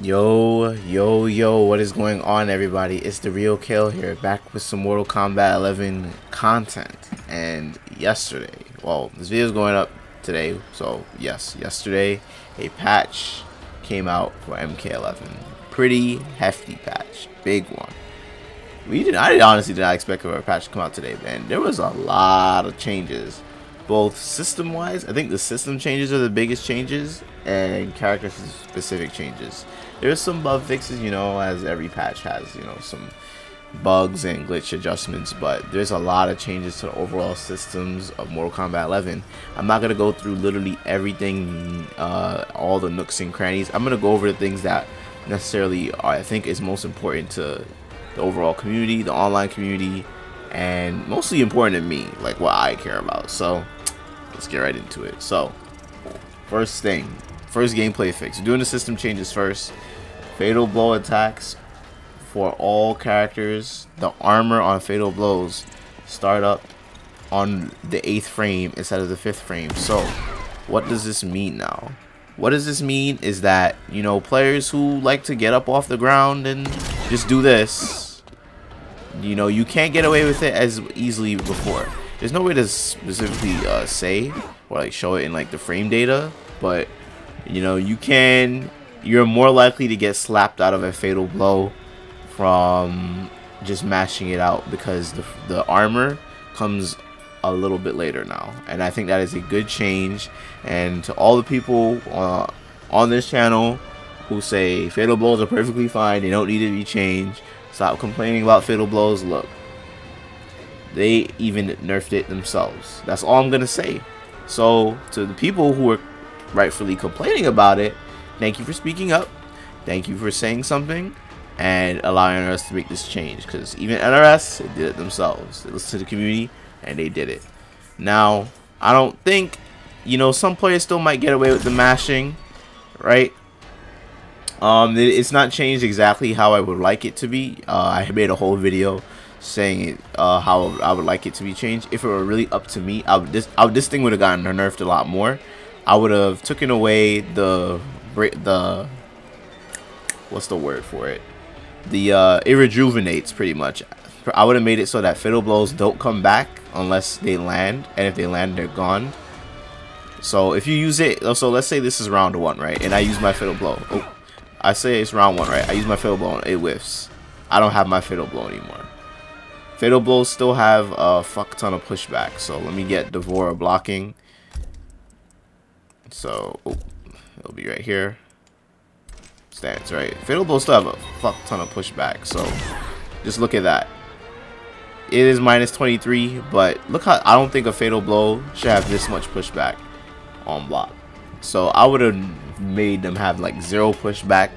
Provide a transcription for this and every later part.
Yo, what is going on, everybody? It's theRealKaaayle here, back with some Mortal Kombat 11 content. And yesterday, well, this video is going up today, so yes, yesterday a patch came out for MK11. Pretty hefty patch, big one. I honestly did not expect for a patch to come out today, man. There was a lot of changes, both system-wise. I think the system changes are the biggest changes, and character-specific changes. There's some bug fixes, you know, as every patch has, you know, some bugs and glitch adjustments, but there's a lot of changes to the overall systems of Mortal Kombat 11. I'm not gonna go through literally everything, all the nooks and crannies. I'm gonna go over the things that necessarily I think is most important to the overall community, the online community, and mostly important to me, like what I care about. So let's get right into it. So first gameplay fix. We're doing the system changes first. Fatal blow attacks for all characters. The armor on fatal blows start up on the 8th frame instead of the 5th frame. So what does this mean now? What does this mean is that, you know, players who like to get up off the ground and just do this, you know, you can't get away with it as easily before. There's no way to specifically say or like show it in like the frame data, but you know, you're more likely to get slapped out of a fatal blow from just mashing it out, because the armor comes a little bit later now, and I think that is a good change. And to all the people on this channel who say fatal blows are perfectly fine, they don't need to be changed, stop complaining about fatal blows. Look, they even nerfed it themselves. That's all I'm gonna say. So to the people who are rightfully complaining about it, thank you for speaking up, thank you for saying something and allowing us to make this change, because even NRS, they did it themselves. They listened to the community and they did it. Now I don't think, you know, some players still might get away with the mashing, right? It's not changed exactly how I would like it to be. I made a whole video saying it, how I would like it to be changed. If it were really up to me, this thing would have gotten nerfed a lot more. I would have taken away the what's the word for it? It rejuvenates, pretty much. I would have made it so that fatal blows don't come back unless they land, and if they land, they're gone. So if you use it, so let's say this is round 1, right? And I use my fatal blow. Oh, I say it's round 1, right? I use my fatal blow and it whiffs. I don't have my fatal blow anymore. Fatal blows still have a fuck ton of pushback. So let me get Devora blocking. So it'll be right here. Stance, right? Fatal blows still have a fuck ton of pushback. So just look at that. It is minus 23, but look how I don't think a fatal blow should have this much pushback on block. So I would have made them have like 0 pushback.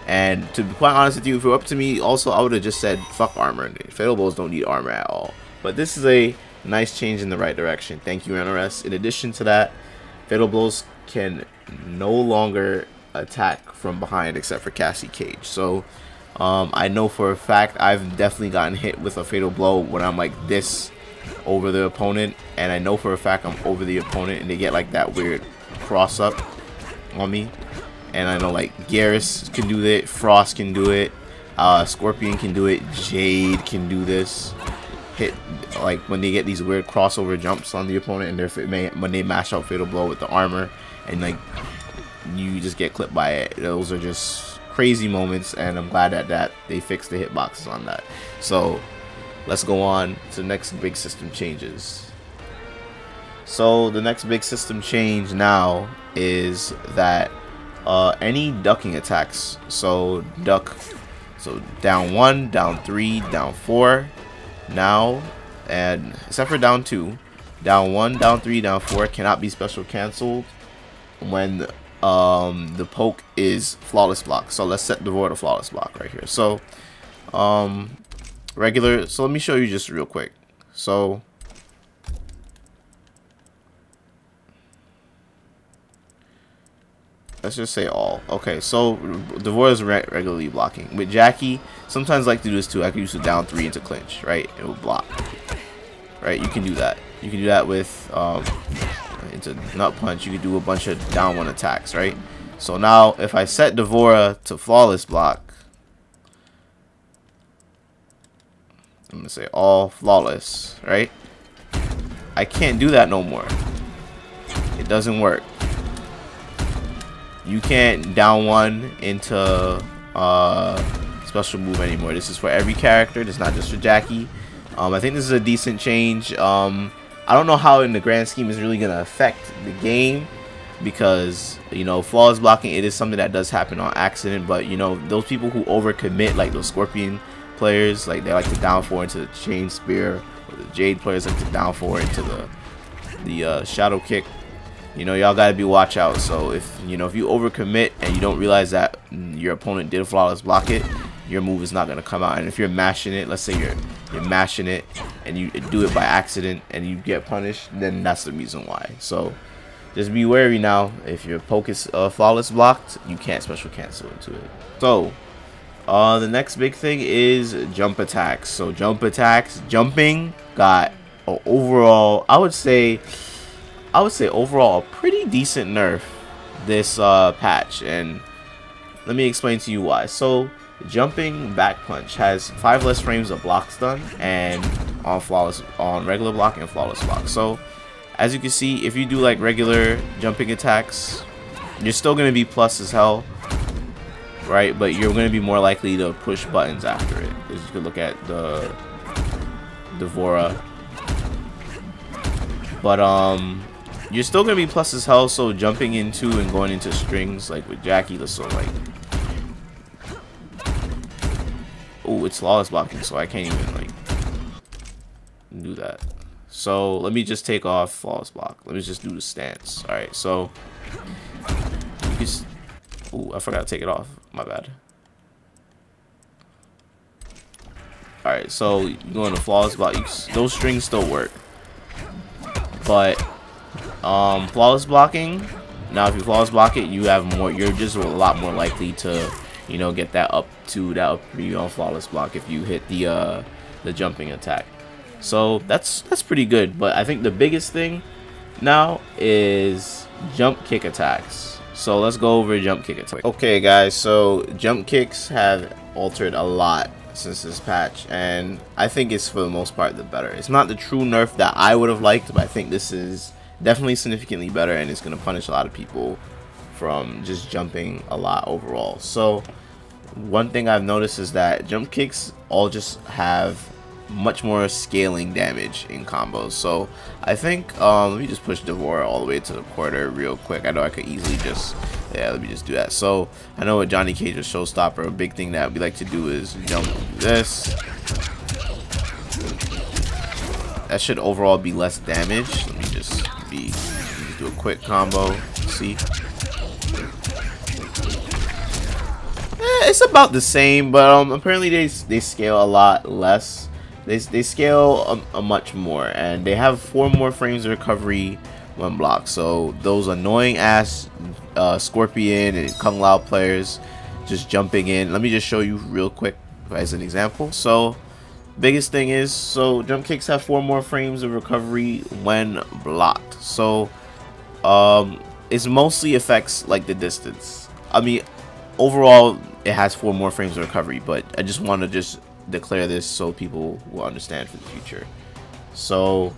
And to be quite honest with you, if it were up to me, also I would have just said fuck armor. Fatal blows don't need armor at all. But this is a nice change in the right direction. Thank you, NRS. In addition to that, fatal blows can no longer attack from behind except for Cassie Cage. So I know for a fact I've definitely gotten hit with a fatal blow when I'm like this over the opponent, and I know for a fact I'm over the opponent and they get like that weird cross up on me. And I know like Garris can do it, Frost can do it, Scorpion can do it, Jade can do this. Hit like when they get these weird crossover jumps on the opponent, and when they mash out fatal blow with the armor, and like you just get clipped by it. Those are just crazy moments, and I'm glad that they fixed the hitboxes on that. So let's go on to the next big system changes. So the next big system change now is that any ducking attacks, so duck, so down 1, down 3, down 4 now, and except for down 2, down 1, down 3, down 4 cannot be special canceled when the poke is flawless block. So let's set Devora to flawless block right here. So regular, so let me show you just real quick. So let's just say all. Okay, so Devora is regularly blocking. With Jackie, sometimes I like to do this too. I can use the down 3 into clinch, right? It will block. Right, you can do that. You can do that with into nut punch. You can do a bunch of down 1 attacks, right? So now if I set Devora to flawless block, I'm gonna say all flawless, right? I can't do that no more. It doesn't work. You can't down one into special move anymore. This is for every character. This is not just for Jackie. I think this is a decent change. I don't know how in the grand scheme is really gonna affect the game, because you know, flawless blocking, it is something that does happen on accident. But you know, those people who overcommit, like those Scorpion players, like they like to down 4 into the chain spear, or the Jade players like to down 4 into the shadow kick. You know, y'all gotta be watch out. So if you know, if you overcommit and you don't realize that your opponent did flawless block it, your move is not gonna come out. And if you're mashing it, let's say you're mashing it and you do it by accident and you get punished, then that's the reason why. So just be wary now. If your poke is flawless blocked, you can't special cancel into it. So the next big thing is jump attacks. So jump attacks, jumping got overall, I would say overall a pretty decent nerf this patch, and let me explain to you why. So jumping back punch has 5 less frames of block stun and on regular block and flawless block. So as you can see, if you do like regular jumping attacks, you're still gonna be plus as hell, right? But you're gonna be more likely to push buttons after it. As you can look at the Devora. But you're still gonna be plus as hell. So jumping into and going into strings, like with Jackie, let's so like, oh, it's flawless blocking, so I can't even like do that. So let me just take off flawless block. Let me just do the stance. All right, so you just, oh, I forgot to take it off. My bad. All right, so you go into flawless block. Those strings still work, but flawless blocking. Now, if you flawless block it, you have more. You're just a lot more likely to, you know, get that up preview on flawless block if you hit the jumping attack. So that's pretty good. But I think the biggest thing now is jump kick attacks. So let's go over jump kick attacks. Okay, guys. So jump kicks have altered a lot since this patch, and I think it's for the most part the better. It's not the true nerf that I would have liked, but I think this is definitely significantly better, and it's going to punish a lot of people from just jumping a lot overall. So one thing I've noticed is that jump kicks all just have much more scaling damage in combos. So I think let me just push Devora all the way to the quarter real quick. I know I could easily just, yeah, let me just do that. So I know with Johnny Cage or Showstopper, a big thing that we like to do is jump this. That should overall be less damage. Let me just do a quick combo. See, it's about the same, but apparently they scale a lot less. They scale a much more, and they have 4 more frames of recovery when blocked. So those annoying ass Scorpion and Kung Lao players just jumping in. Let me just show you real quick as an example. So biggest thing is, so jump kicks have 4 more frames of recovery when blocked. So it mostly affects like the distance. I mean, overall it has 4 more frames of recovery, but I just want to just declare this so people will understand for the future. So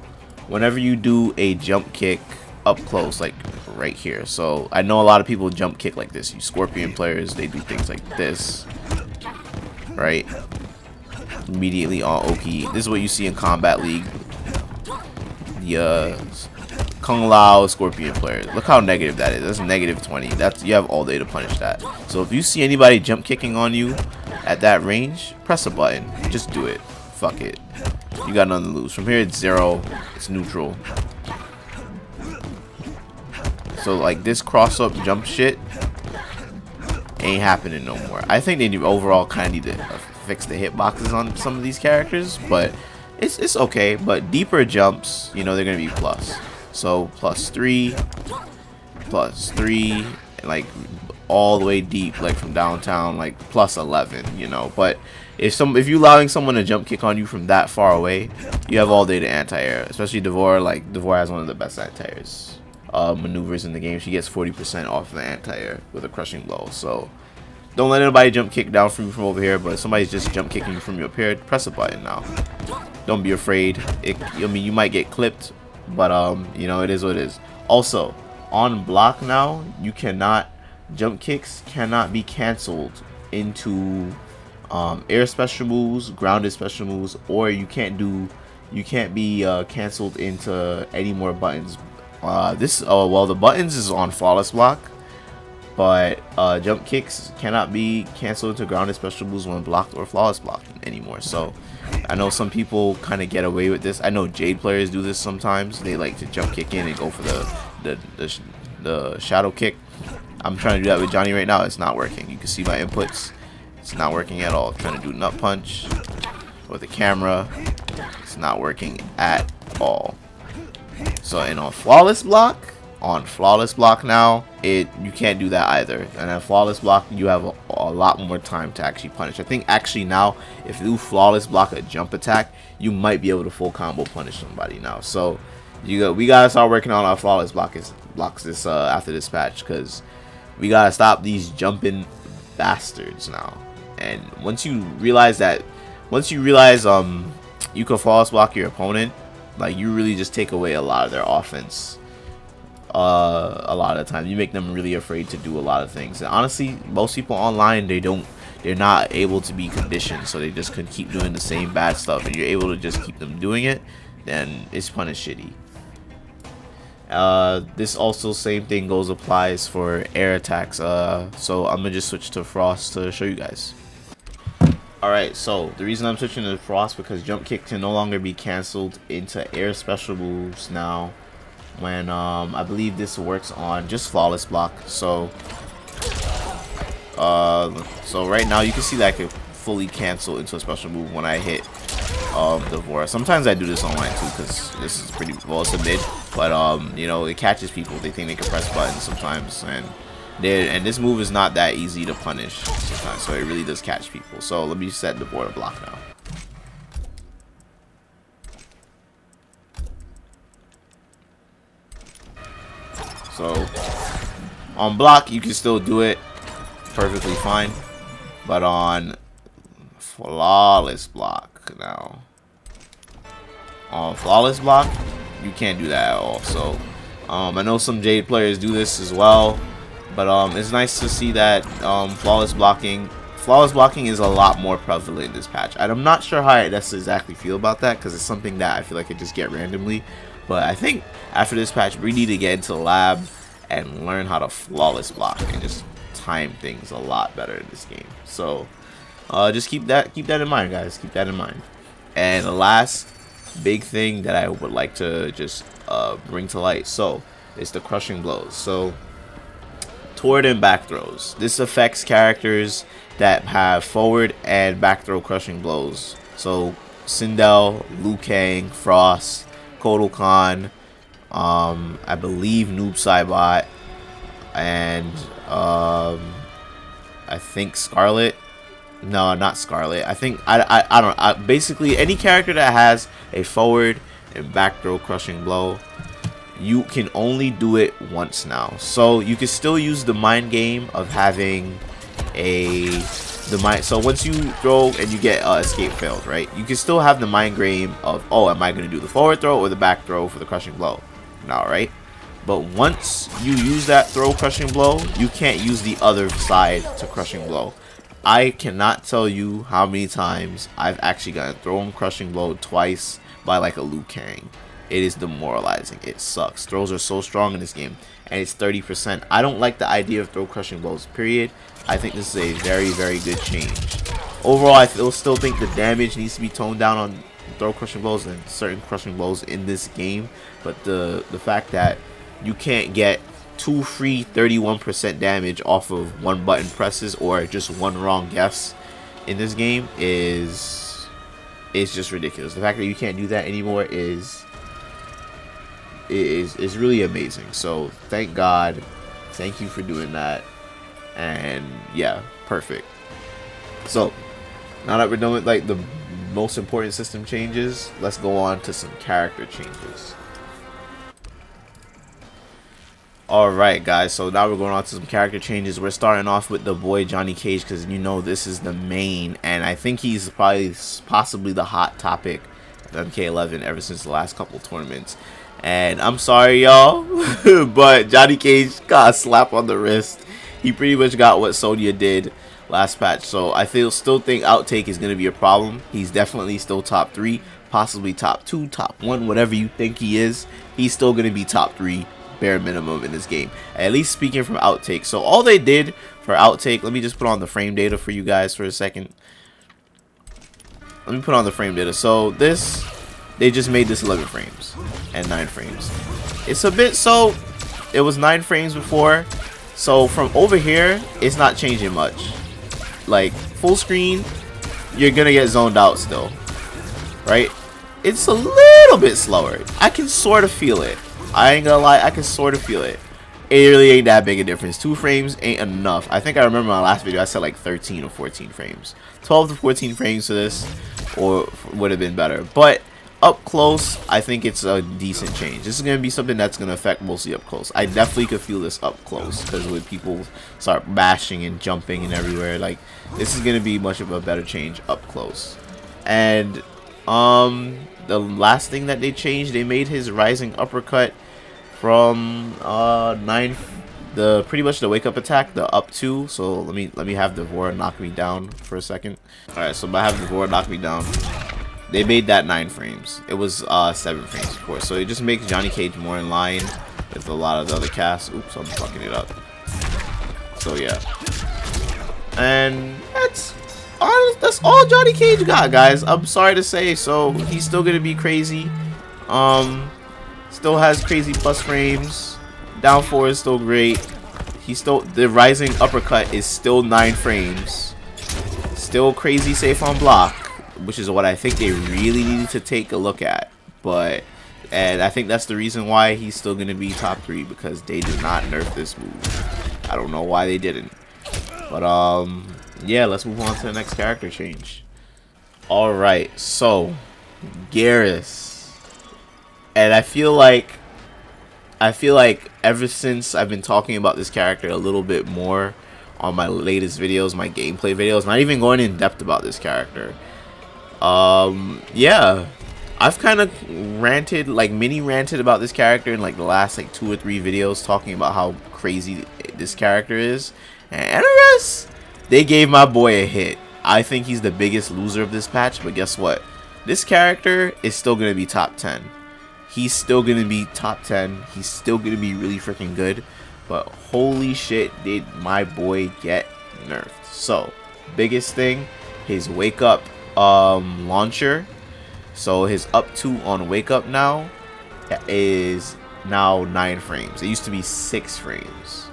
whenever you do a jump kick up close, like right here, so I know a lot of people jump kick like this. You Scorpion players, they do things like this, right? Immediately on Oki. This is what you see in Combat League. The Kung Lao Scorpion players. Look how negative that is. That's negative 20. That's, you have all day to punish that. So if you see anybody jump kicking on you at that range, press a button. Just do it. Fuck it. You got nothing to lose. From here it's 0. It's neutral. So like this cross up jump shit ain't happening no more. I think they need overall kind of need to fix the hitboxes on some of these characters, but it's okay. But deeper jumps, you know, they're gonna be plus. So +3, +3, and like all the way deep, like from downtown, like +11, you know. But if you're allowing someone to jump kick on you from that far away, you have all day to anti-air. Especially Devora. Like Devora has one of the best anti-airs maneuvers in the game. She gets 40% off the anti-air with a crushing blow. So don't let anybody jump kick down from you from over here, but if somebody's just jump kicking you from your up here, press a button now. Don't be afraid. I mean, you might get clipped, but you know, it is what it is. Also, on block now, you cannot, jump kicks cannot be canceled into air special moves, grounded special moves, or you can't be canceled into any more buttons. Well, the buttons is on flawless block, but jump kicks cannot be canceled into grounded special moves when blocked or flawless blocked anymore. So I know some people kind of get away with this. I know Jade players do this sometimes. They like to jump kick in and go for the shadow kick. I'm trying to do that with Johnny right now. It's not working. You can see my inputs. It's not working at all. I'm trying to do nut punch with the camera. It's not working at all. So, and on flawless block now, you can't do that either. And on flawless block, you have a lot more time to actually punish. I think actually now, if you flawless block a jump attack, you might be able to full combo punish somebody now. So we gotta start working on our flawless blocks this after this patch, because we gotta stop these jumping bastards now. And once you realize you can flawless block your opponent, like, you really just take away a lot of their offense. A lot of the time you make them really afraid to do a lot of things. And honestly, most people online, they're not able to be conditioned, so they just can keep doing the same bad stuff, and you're able to just keep them doing it, then it's punished shitty. This also same thing applies for air attacks. So I'm gonna just switch to Frost to show you guys. Alright, so the reason I'm switching to Frost, because jump kick can no longer be cancelled into air special moves now, when I believe this works on just flawless block. So right now you can see that I can fully cancel into a special move when I hit the Vora. Sometimes I do this online too, because this is pretty well, it's a mid, but you know, it catches people. They think they can press buttons sometimes, and this move is not that easy to punish sometimes, so it really does catch people. So let me set the Vora block now. So on block you can still do it perfectly fine, but on flawless block now, on flawless block you can't do that at all. So I know some Jade players do this as well, but it's nice to see that flawless blocking is a lot more prevalent in this patch. And I'm not sure how I exactly feel about that, because it's something that I feel like I just get randomly. But I think after this patch, we need to get into the lab and learn how to flawless block and just time things a lot better in this game. So just keep that in mind, guys. Keep that in mind. And the last big thing that I would like to just bring to light, so it's the crushing blows. So forward and back throws. This affects characters that have forward and back throw crushing blows. So Sindel, Liu Kang, Frost, Kotal Khan, I believe Noob Saibot, and I think Scarlet. No, not Scarlet. I think I don't. Basically, any character that has a forward and back throw crushing blow, you can only do it once now. So you can still use the mind game of having so once you throw and you get escape failed, right? You can still have the mind game of, oh, am I going to do the forward throw or the back throw for the crushing blow now, right? But once you use that throw crushing blow, you can't use the other side to crushing blow. I cannot tell you how many times I've actually gotten thrown crushing blow twice by like a Liu Kang. It is demoralizing. It sucks. Throws are so strong in this game, and it's 30%. I don't like the idea of throw crushing blows, period. I think this is a very, very good change. Overall, I still think the damage needs to be toned down on throw crushing blows and certain crushing blows in this game, but the fact that you can't get 2 free 31% damage off of one button presses or just one wrong guess in this game is just ridiculous. The fact that you can't do that anymore is really amazing. So thank God, thank you for doing that. And yeah, perfect. So now that we're done with like the most important system changes, let's go on to some character changes. Alright guys, so now we're going on to some character changes. We're starting off with the boy Johnny Cage, because you know this is the main, and I think he's possibly the hot topic of MK11 ever since the last couple tournaments. And I'm sorry y'all, but Johnny Cage got a slap on the wrist. He pretty much got what Sonya did last patch, so I still think outtake is going to be a problem. He's definitely still top 3, possibly top 2, top 1, whatever you think he is. He's still going to be top 3 bare minimum in this game, at least speaking from outtake. So all they did for outtake, let me just put on the frame data for you guys for a second. Let me put on the frame data. So this, they just made this 11 frames and 9 frames. It's a bit, so it was 9 frames before, so from over here it's not changing much. Like full screen, you're gonna get zoned out still, right? It's a little bit slower. I can sort of feel it. I ain't gonna lie, I can sort of feel it. It really ain't that big a difference. 2 frames ain't enough. I think I remember my last video I said like 13 or 14 frames. 12 to 14 frames for this or would have been better. But up close, I think it's a decent change. This is gonna be something that's gonna affect mostly up close. I definitely could feel this up close, because when people start bashing and jumping and everywhere, like this is gonna be much of a better change up close. And the last thing that they changed, they made his rising uppercut from pretty much the wake up attack, the up 2. So let me have Devora knock me down for a second. Alright, so I have Devora knock me down. They made that 9 frames. It was 7 frames before. So it just makes Johnny Cage more in line with a lot of the other casts. Oops, I'm fucking it up. So yeah. And that's all Johnny Cage got, guys. I'm sorry to say. So he's still gonna be crazy. Still has crazy plus frames. Down 4 is still great. The rising uppercut is still 9 frames. Still crazy safe on block, which is what I think they really needed to take a look at. And I think that's the reason why he's still gonna be top 3, because they did not nerf this move. I don't know why they didn't. But yeah, let's move on to the next character change. Alright, so Garris. And I feel like ever since I've been talking about this character a little bit more on my latest videos, my gameplay videos, not even going in depth about this character, yeah, I've kind of ranted, like mini ranted about this character in like the last like 2 or 3 videos, talking about how crazy this character is. And NRS, they gave my boy a hit. I think he's the biggest loser of this patch, but guess what? This character is still going to be top 10. He's still going to be top 10. He's still going to be really freaking good. But holy shit, did my boy get nerfed. So, biggest thing, his wake up launcher. So his up 2 on wake up now is now 9 frames. It used to be 6 frames.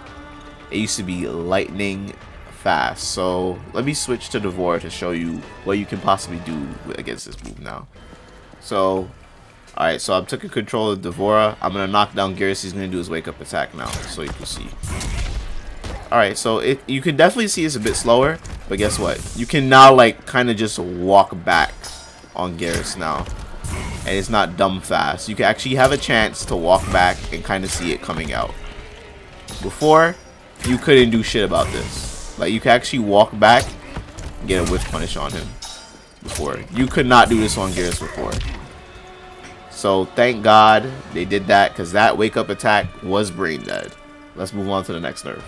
It used to be lightning fast. So let me switch to Devora to show you what you can possibly do against this move now. So alright, so I'm taking control of Devora. I'm gonna knock down Garrus. He's gonna do his wake up attack now, so you can see. Alright, so you can definitely see it's a bit slower, but guess what? You can now like kind of just walk back on Garrus now, and it's not dumb fast. You can actually have a chance to walk back and kind of see it coming out. Before, you couldn't do shit about this. Like, you can actually walk back and get a whiff punish on him. Before, you could not do this on Garrus before. So thank God they did that, because that wake up attack was brain dead. Let's move on to the next nerf.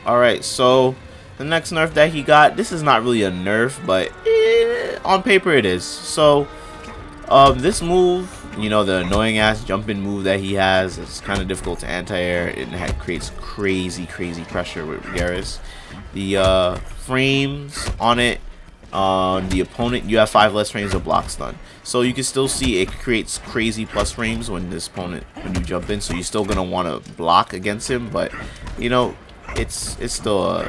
Alright, so the next nerf that he got, this is not really a nerf, but on paper it is. So this move, you know, the annoying ass jumping move that he has, it's kind of difficult to anti-air. It creates crazy pressure with Garrus. The frames on it, on the opponent, you have 5 less frames of block stun. So you can still see it creates crazy plus frames when this opponent, when you jump in. So you're still gonna want to block against him, but you know, it's still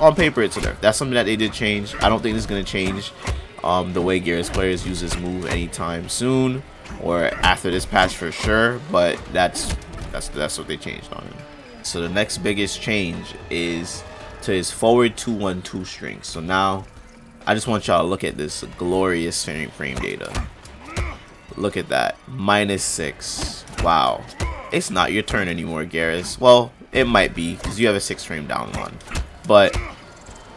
on paper it's a nerf. That's something that they did change. I don't think this is gonna change the way Garrus players use this move anytime soon or after this patch for sure. But that's what they changed on him. So the next biggest change is to his forward 2-1-2 string. So now I just want y'all to look at this glorious frame data. Look at that, -6. Wow. It's not your turn anymore, Garris. Well, it might be, because you have a 6 frame down one. But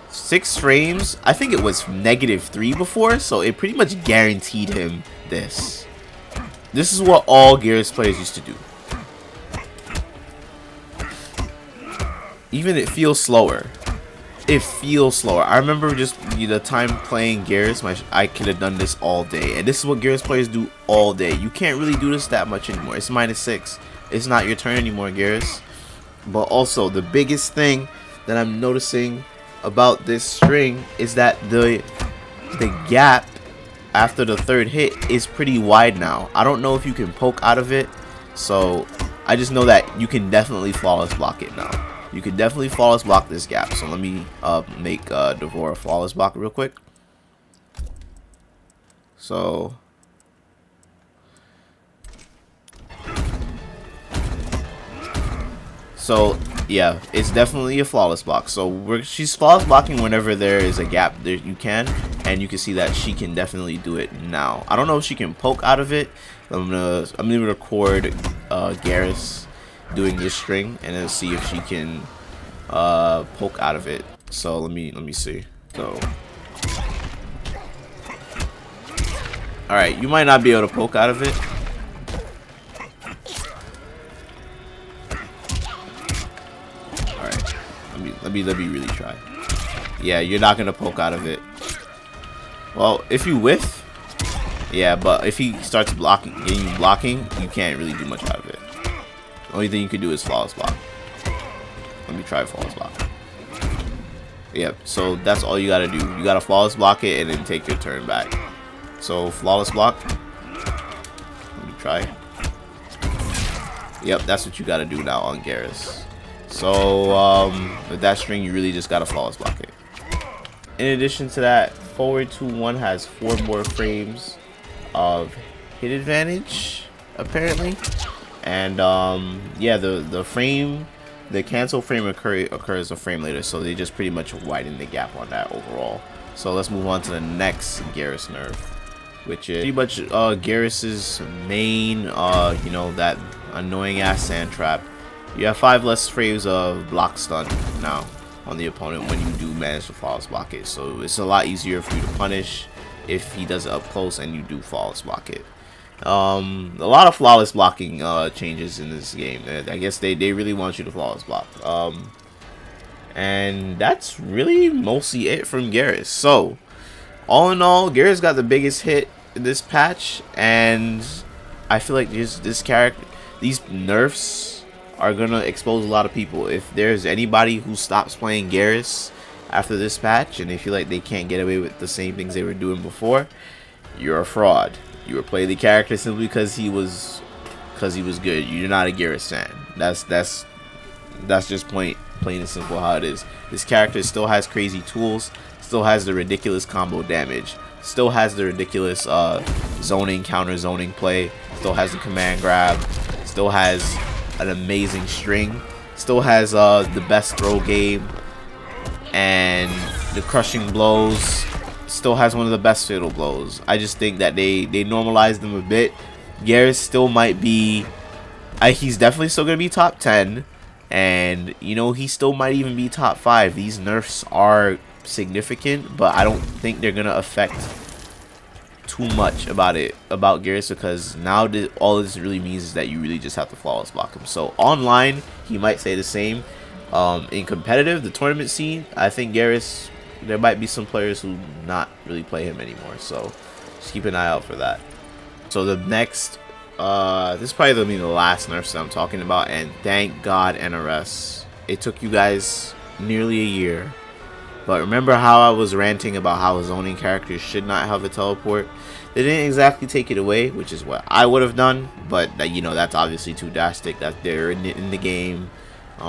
6 frames, I think it was -3 before, so it pretty much guaranteed him this. This is what all Geras players used to do. Even it feels slower. It feels slower. I remember just the time playing Garrus, I could have done this all day. And this is what Garrus players do all day. You can't really do this that much anymore. It's -6. It's not your turn anymore, Garrus. But also, the biggest thing that I'm noticing about this string is that the gap after the 3rd hit is pretty wide now. I don't know if you can poke out of it. So, I just know that you can definitely flawless block it now. You can definitely flawless block this gap. So let me make Devora flawless block real quick. So yeah, it's definitely a flawless block. So she's flawless blocking whenever there is a gap there you can, and you can see that she can definitely do it now. I don't know if she can poke out of it. I'm gonna record Garrus doing this string and then see if she can poke out of it. So let me see. So alright, you might not be able to poke out of it. Alright, let me really try. Yeah, you're not gonna poke out of it. Well, if you whiff, yeah, but if he starts getting you blocking, you can't really do much out of it. The only thing you can do is flawless block. Let me try flawless block. Yep, so that's all you gotta do. You gotta flawless block it and then take your turn back. So flawless block. Let me try. Yep, that's what you gotta do now on Garrus. So with that string, you really just gotta flawless block it. In addition to that, forward 2-1 has 4 more frames of hit advantage, apparently. And yeah, the cancel frame occurs a frame later, so they just pretty much widen the gap on that overall. So let's move on to the next Geras Nerf, which is pretty much Garrus's main, you know, that annoying ass sand trap. You have 5 less frames of block stun now on the opponent when you do manage to flawless block it. So it's a lot easier for you to punish if he does it up close and you do flawless block it. A lot of flawless blocking changes in this game. I guess they really want you to flawless block. And that's really mostly it from Garrus. So all in all, Garrus got the biggest hit in this patch, and I feel like this character, these nerfs are gonna expose a lot of people. If there's anybody who stops playing Garrus after this patch and they feel like they can't get away with the same things they were doing before, you're a fraud. You were playing the character simply because he was good. You're not a Garrus fan. That's just plain and simple how it is. This character still has crazy tools, still has the ridiculous combo damage, still has the ridiculous zoning, counter zoning play, still has the command grab, still has an amazing string, still has the best throw game and the crushing blows, still has one of the best fatal blows. I just think that they normalized them a bit. Garrus still might be, he's definitely still gonna be top 10, and you know, he still might even be top 5. These nerfs are significant, but I don't think they're gonna affect too much about Garrus, because now all this really means is that you really just have to flawless block him. So online, he might say the same. In competitive, the tournament scene, I think Garrus, there might be some players who not really play him anymore, so just keep an eye out for that. So the next, this is probably gonna be the last nerfs that I'm talking about, and thank God NRS. It took you guys nearly a year, but remember how I was ranting about how zoning characters should not have a teleport? They didn't exactly take it away, which is what I would have done, but you know, that's obviously too drastic. That they're in the game.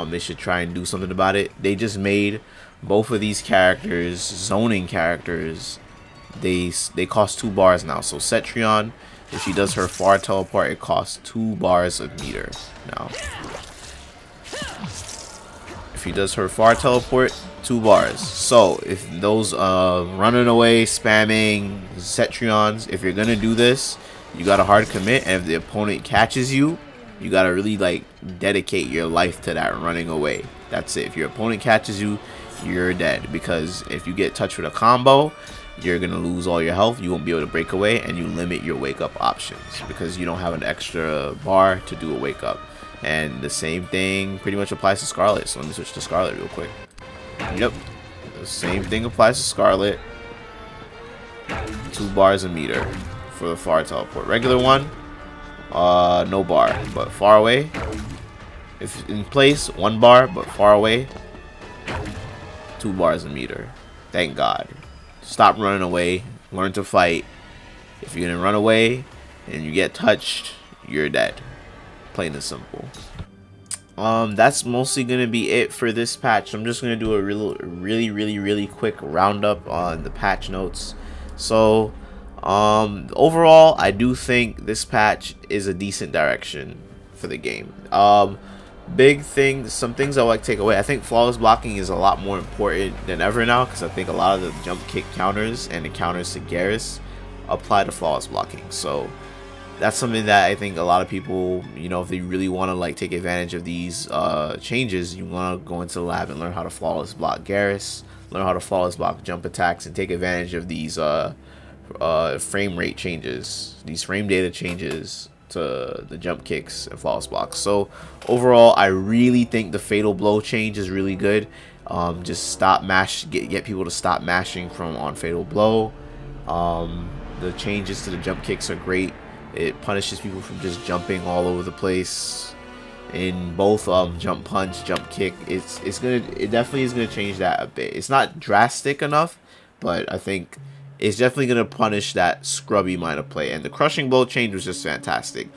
They should try and do something about it. They just made both of these characters zoning characters. They cost 2 bars now. So Cetrion, if she does her far teleport, it costs 2 bars of meter now. If she does her far teleport, 2 bars. So if those running away spamming Cetrions, if you're gonna do this, you got a hard commit, and if the opponent catches you, You gotta really like dedicate your life to that running away. That's it. If your opponent catches you, you're dead, because if you get touched with a combo, you're gonna lose all your health. You won't be able to break away, and you limit your wake up options because you don't have an extra bar to do a wake up. And the same thing pretty much applies to Scarlet. So let me switch to Scarlet real quick. Yep, the same thing applies to Scarlet. 2 bars a meter for the far teleport. Regular one, no bar, but far away. If in place, 1 bar, but far away, 2 bars a meter. Thank God. Stop running away. Learn to fight. If you're gonna run away and you get touched, you're dead. Plain and simple. That's mostly gonna be it for this patch. I'm just gonna do a really quick roundup on the patch notes. So overall, I do think this patch is a decent direction for the game. Big thing, some things I like to take away. I think flawless blocking is a lot more important than ever now, because I think a lot of the jump kick counters and the counters to Garrus apply to flawless blocking. So that's something that I think a lot of people, you know, if they really want to like take advantage of these changes, you want to go into the lab and learn how to flawless block Garrus, learn how to flawless block jump attacks, and take advantage of these frame rate changes, these frame data changes to the jump kicks and flawless blocks. So overall, I really think the fatal blow change is really good. Just stop get people to stop mashing from on fatal blow. The changes to the jump kicks are great. It punishes people from just jumping all over the place in both jump punch, jump kick. It definitely is gonna change that a bit. It's not drastic enough, but I think it's definitely gonna punish that scrubby mind of play. And the crushing blow change was just fantastic.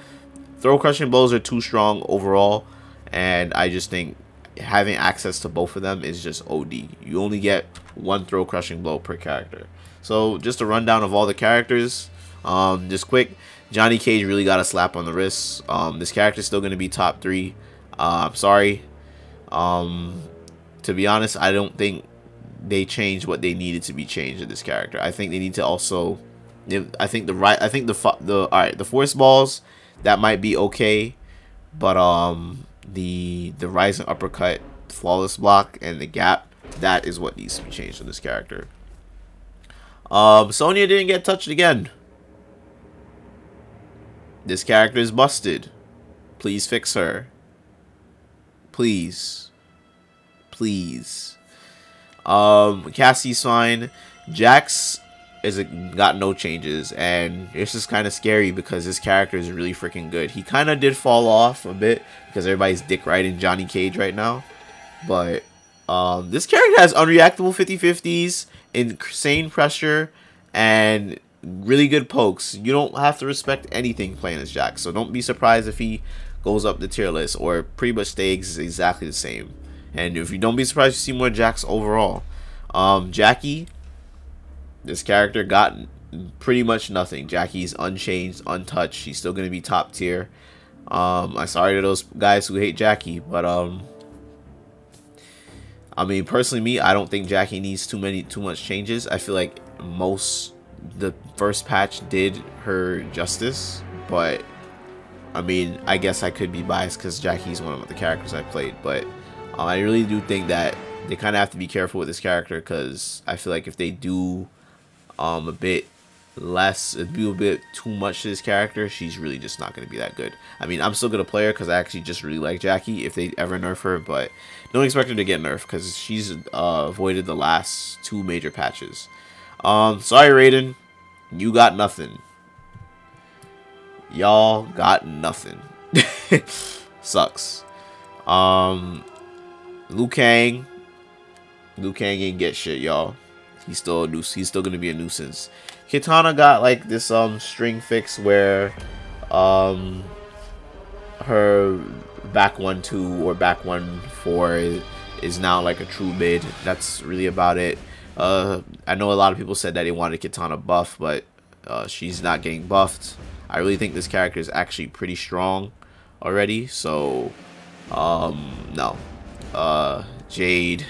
Throw crushing blows are too strong overall, and I just think having access to both of them is just OD. You only get 1 throw crushing blow per character. So just a rundown of all the characters, just quick. Johnny Cage really got a slap on the wrist. This character is still going to be top 3. I'm sorry. To be honest, I don't think they changed what they needed to be changed in this character. I think they need to also, I think the force balls, that might be okay, but the rising uppercut, flawless block, and the gap, that is what needs to be changed in this character. Sonya didn't get touched again. This character is busted. Please fix her. Please. Please. Cassie's fine. Jax got no changes, and it's just kind of scary because this character is really freaking good. He kind of did fall off a bit because everybody's dick riding Johnny Cage right now, but this character has unreactable 50/50s, insane pressure, and really good pokes. You don't have to respect anything playing as Jax, so don't be surprised if he goes up the tier list or pretty much stays exactly the same. And if you don't be surprised, you see more Jax overall. Jackie, this character got pretty much nothing. Jackie's unchanged, untouched. She's still gonna be top tier. I'm sorry to those guys who hate Jackie, but I mean, personally, I don't think Jackie needs too much changes. I feel like the first patch did her justice, but I mean, I guess I could be biased because Jackie's one of the characters I played, but I really do think that they kind of have to be careful with this character, because I feel like if they do a bit less, it'd be a bit too much to this character, she's really just not going to be that good. I mean, I'm still going to play her because I actually just really like Jackie if they ever nerf her, but don't expect her to get nerfed because she's avoided the last 2 major patches. Sorry, Raiden, you got nothing. Y'all got nothing. Sucks. Liu Kang ain't get shit, y'all. He's still gonna be a nuisance. Katana got like this string fix where her back 1-2 or back 1-4 is now like a true mid. That's really about it. I know a lot of people said that they wanted Katana buff, but she's not getting buffed. I really think this character is actually pretty strong already, so no. Jade,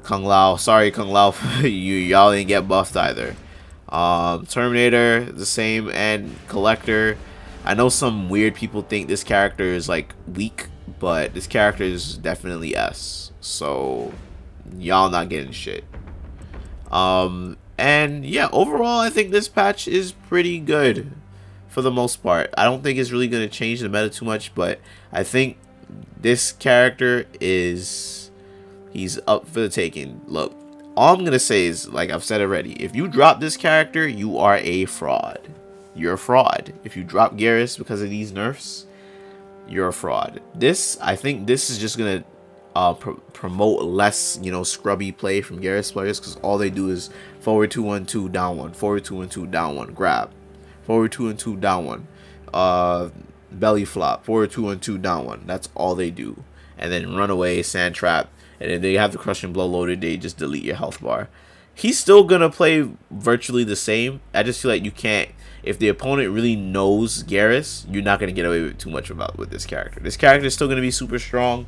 Kung Lao, sorry Kung Lao, y'all didn't get buffed either. Terminator, the same, and Collector. I know some weird people think this character is like weak, but this character is definitely S. So y'all not getting shit. And yeah, overall I think this patch is pretty good for the most part. I don't think it's really going to change the meta too much, but I think this character is, he's up for the taking. Look, all I'm going to say is, like I've said already, if you drop this character, you are a fraud. You're a fraud. If you drop Garrus because of these nerfs, you're a fraud. This, I think this is just going to promote less, you know, scrubby play from Garrus players, because all they do is forward 2-1-2 down 1, forward 2-1-2 down 1, grab, forward 2-1-2 down 1, belly flop, forward 2-1-2 down 1. That's all they do, and then run away, sand trap, and then they have the crushing blow loaded. They just delete your health bar. He's still gonna play virtually the same. I just feel like you can't, if the opponent really knows Garrus, you're not gonna get away with too much with this character. This character is still gonna be super strong.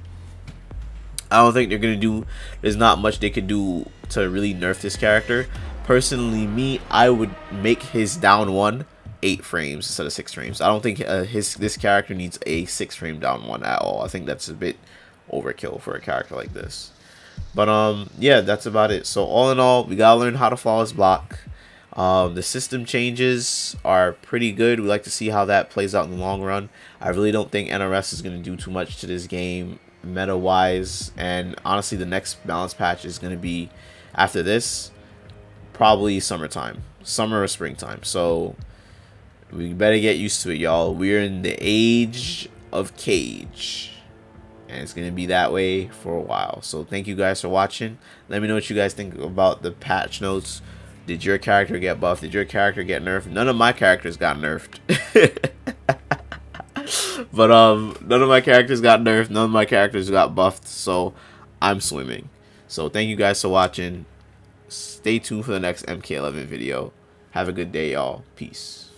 I don't think they're gonna do, there's not much they could do to really nerf this character. Personally, me, I would make his down 1 8 frames instead of 6 frames. I don't think this character needs a 6 frame down 1 at all. I think that's a bit overkill for a character like this. But yeah, that's about it. So all in all, we gotta learn how to flawless block. The system changes are pretty good. We like to see how that plays out in the long run. I really don't think NRS is gonna do too much to this game meta wise, and honestly the next balance patch is going to be after this, probably summertime, summer or springtime. So we better get used to it, y'all. We're in the age of cage, and it's going to be that way for a while. So thank you guys for watching. Let me know what you guys think about the patch notes. Did your character get buffed? Did your character get nerfed? None of my characters got nerfed. But none of my characters got nerfed, none of my characters got buffed, so I'm swimming. So thank you guys for watching. Stay tuned for the next MK11 video. Have a good day, y'all. Peace.